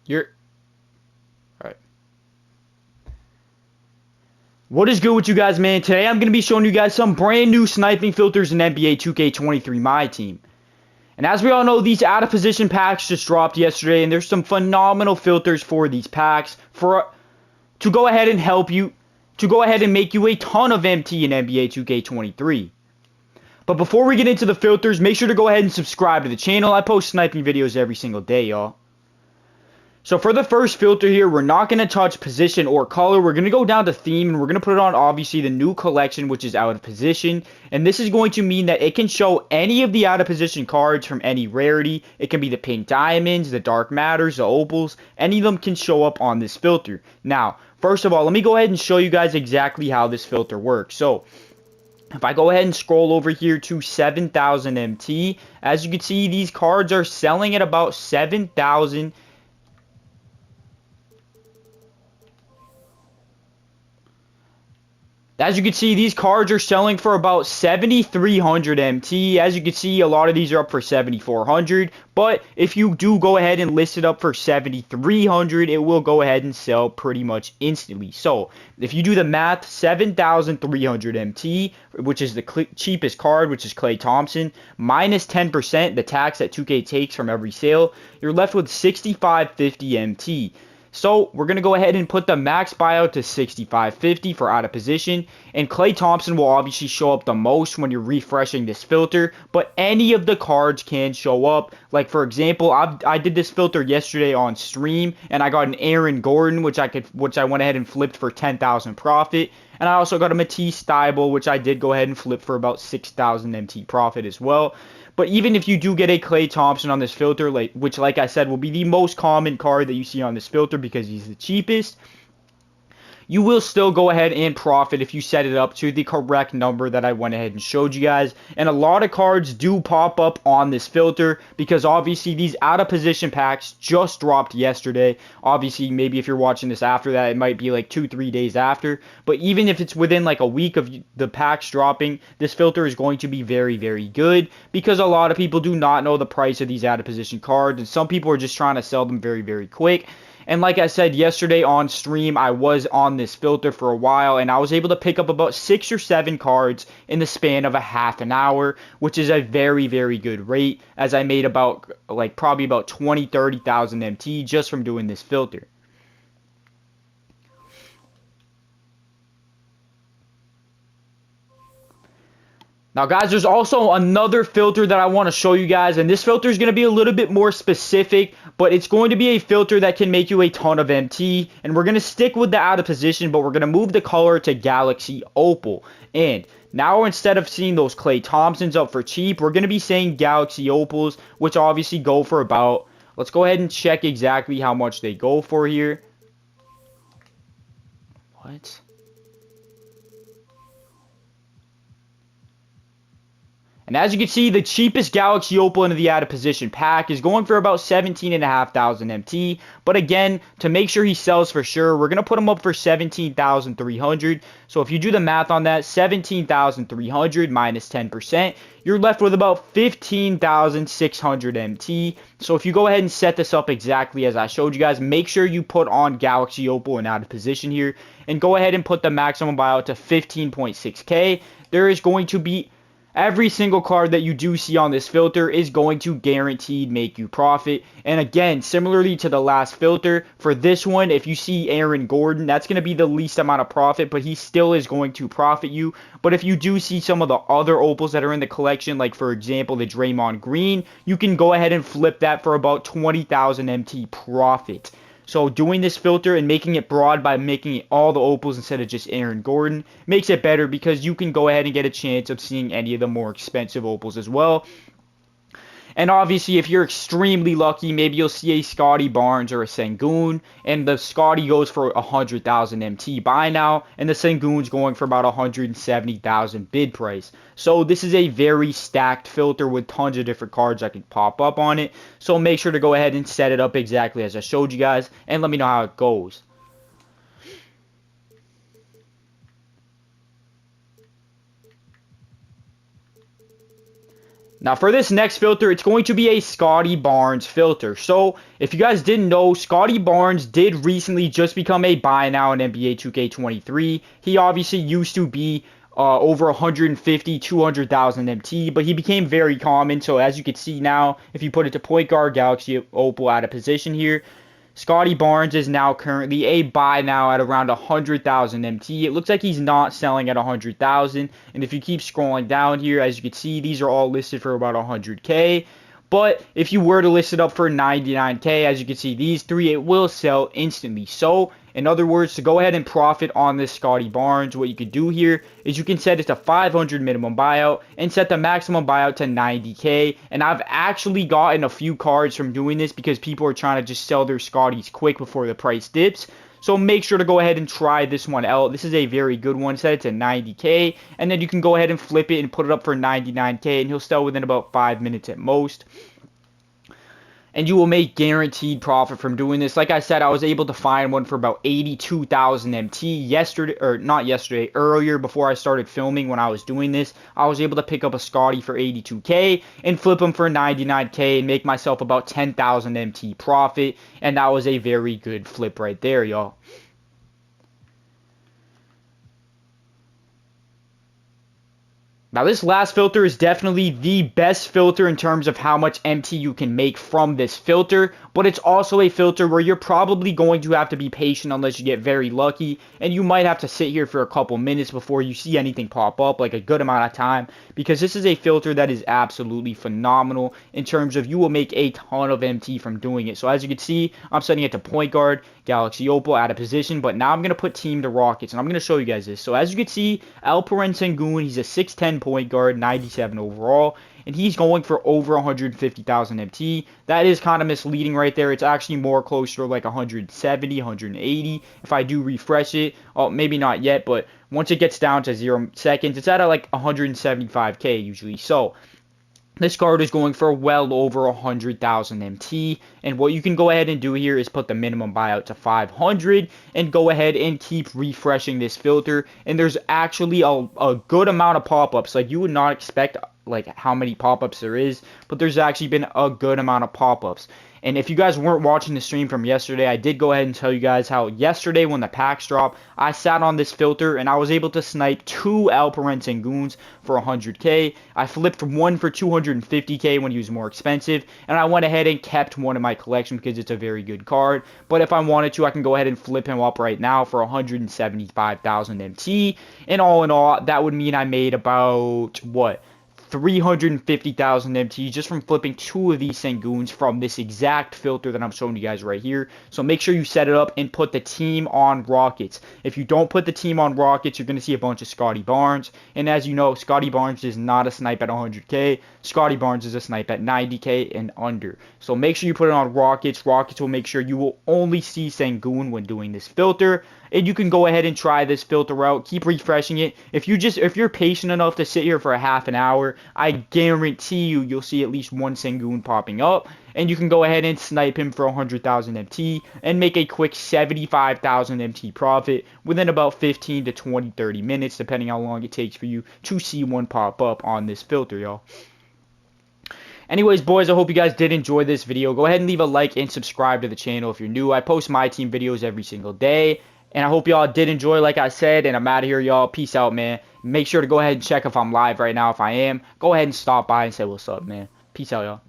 You're all right. What is good with you guys, man? Today I'm going to be showing you guys some brand new sniping filters in NBA 2K23 My Team. And as we all know, these out of position packs just dropped yesterday, and there's some phenomenal filters for these packs to go ahead and help you to go ahead and make you a ton of MT in NBA 2K23. But before we get into the filters, make sure to go ahead and subscribe to the channel. I post sniping videos every single day, y'all. So for the first filter here, we're not going to touch position or color. We're going to go down to theme, and we're going to put it on, obviously, the new collection, which is out of position. And this is going to mean that it can show any of the out of position cards from any rarity. It can be the pink diamonds, the dark matters, the opals. Any of them can show up on this filter. Now, first of all, let me go ahead and show you guys exactly how this filter works. So if I go ahead and scroll over here to 7,000 MT, as you can see, these cards are selling at about 7,000. As you can see, these cards are selling for about 7,300 MT. As you can see, a lot of these are up for 7,400. But if you do go ahead and list it up for 7,300, it will go ahead and sell pretty much instantly. So if you do the math, 7,300 MT, which is the cheapest card, which is Klay Thompson, minus 10%, the tax that 2K takes from every sale, you're left with 6,550 MT. So we're going to go ahead and put the max buyout to 6,550 for out of position. And Klay Thompson will obviously show up the most when you're refreshing this filter. But any of the cards can show up. Like, for example, I did this filter yesterday on stream. And I got an Aaron Gordon, which I went ahead and flipped for 10,000 profit. And I also got a Matisse Thybulle, which I did go ahead and flip for about 6,000 MT profit as well. But even if you do get a Klay Thompson on this filter, which like I said will be the most common card that you see on this filter because he's the cheapest, you will still go ahead and profit if you set it up to the correct number that I went ahead and showed you guys. And a lot of cards do pop up on this filter because obviously these out of position packs just dropped yesterday. Obviously, maybe if you're watching this after that, it might be like 2-3 days after. But even if it's within like a week of the packs dropping, this filter is going to be very, very good because a lot of people do not know the price of these out of position cards, and some people are just trying to sell them very, very quick. And like I said yesterday on stream, I was on this filter for a while, and I was able to pick up about 6 or 7 cards in the span of a half an hour, which is a very, very good rate, as I made about, like, probably about 20,000-30,000 MT just from doing this filter. Now, guys, there's also another filter that I want to show you guys, and this filter is going to be a little bit more specific, but it's going to be a filter that can make you a ton of MT, and we're going to stick with the out of position, but we're going to move the color to Galaxy Opal. And now instead of seeing those Klay Thompsons up for cheap, we're going to be saying Galaxy Opals, which obviously go for about, let's go ahead and check exactly how much they go for here. What? And as you can see, the cheapest Galaxy Opal into the out of position pack is going for about 17,500 MT. But again, to make sure he sells for sure, we're going to put him up for 17,300. So if you do the math on that, 17,300 minus 10%, you're left with about 15,600 MT. So if you go ahead and set this up exactly as I showed you guys, make sure you put on Galaxy Opal and out of position here. And go ahead and put the maximum buyout to 15.6K. There is going to be every single card that you do see on this filter is going to guaranteed make you profit. And again, similarly to the last filter, for this one, if you see Aaron Gordon, that's going to be the least amount of profit, but he still is going to profit you. But if you do see some of the other opals that are in the collection, like for example, the Draymond Green, you can go ahead and flip that for about 20,000 MT profit. So doing this filter and making it broad by making it all the opals instead of just Aaron Gordon makes it better because you can go ahead and get a chance of seeing any of the more expensive opals as well. And obviously, if you're extremely lucky, maybe you'll see a Scottie Barnes or a Sengun, and the Scottie goes for 100,000 MT buy now, and the Sengun's going for about 170,000 bid price. So this is a very stacked filter with tons of different cards that can pop up on it. So make sure to go ahead and set it up exactly as I showed you guys, and let me know how it goes. Now for this next filter, it's going to be a Scottie Barnes filter. So if you guys didn't know, Scottie Barnes did recently just become a buy now in NBA 2K23. He obviously used to be over 150, 200,000 MT, but he became very common. So as you can see now, if you put it to point guard, Galaxy Opal out of position here, Scottie Barnes is now currently a buy now at around 100,000 MT. It looks like he's not selling at 100,000. And if you keep scrolling down here, as you can see, these are all listed for about 100K. But if you were to list it up for 99K, as you can see, these three, it will sell instantly. So, in other words, to go ahead and profit on this Scottie Barnes, what you could do here is you can set it to 500 minimum buyout and set the maximum buyout to 90K. And I've actually gotten a few cards from doing this because people are trying to just sell their Scotties quick before the price dips. So make sure to go ahead and try this one out. This is a very good one. Set it to 90K, and then you can go ahead and flip it and put it up for 99K, and he'll sell within about 5 minutes at most. And you will make guaranteed profit from doing this. Like I said, I was able to find one for about 82,000 MT yesterday, or not yesterday, earlier before I started filming when I was doing this. I was able to pick up a Scottie for 82K and flip him for 99K and make myself about 10,000 MT profit. And that was a very good flip right there, y'all. Now this last filter is definitely the best filter in terms of how much MT you can make from this filter, but it's also a filter where you're probably going to have to be patient unless you get very lucky, and you might have to sit here for a couple minutes before you see anything pop up, like a good amount of time, because this is a filter that is absolutely phenomenal in terms of you will make a ton of MT from doing it. So as you can see, I'm setting it to point guard, Galaxy Opal out of position, but now I'm going to put team to Rockets, and I'm going to show you guys this. So as you can see, Alperen Sengun, he's a 6'10 point guard, 97 overall, and he's going for over 150,000 MT. That is kind of misleading right there. It's actually more closer to like 170, 180. If I do refresh it, oh, maybe not yet, but once it gets down to 0 seconds, it's at like 175K usually. So this card is going for well over 100,000 MT, and what you can go ahead and do here is put the minimum buyout to 500 and go ahead and keep refreshing this filter. And there's actually a good amount of pop-ups. Like, you would not expect like how many pop-ups there is, but there's actually been a good amount of pop-ups. And if you guys weren't watching the stream from yesterday, I did go ahead and tell you guys how yesterday when the packs dropped, I sat on this filter and I was able to snipe 2 Alperen Senguns for 100K. I flipped one for 250K when he was more expensive, and I went ahead and kept one in my collection because it's a very good card. But if I wanted to, I can go ahead and flip him up right now for 175,000 MT. And all in all, that would mean I made about, what, 350,000 MT just from flipping 2 of these Senguns from this exact filter that I'm showing you guys right here. So make sure you set it up and put the team on Rockets. If you don't put the team on Rockets, you're going to see a bunch of Scottie Barnes. And as you know, Scottie Barnes is not a snipe at 100K. Scottie Barnes is a snipe at 90K and under. So make sure you put it on Rockets. Rockets will make sure you will only see Sengun when doing this filter. And you can go ahead and try this filter out. Keep refreshing it. If you're patient enough to sit here for a half an hour, I guarantee you'll see at least one Sengun popping up. And you can go ahead and snipe him for 100,000 MT and make a quick 75,000 MT profit within about 15 to 20, 30 minutes, depending how long it takes for you to see one pop up on this filter, y'all. Anyways, boys, I hope you guys did enjoy this video. Go ahead and leave a like and subscribe to the channel if you're new. I post my team videos every single day. And I hope y'all did enjoy, like I said, and I'm out of here, y'all. Peace out, man. Make sure to go ahead and check if I'm live right now. If I am, go ahead and stop by and say what's up, man. Peace out, y'all.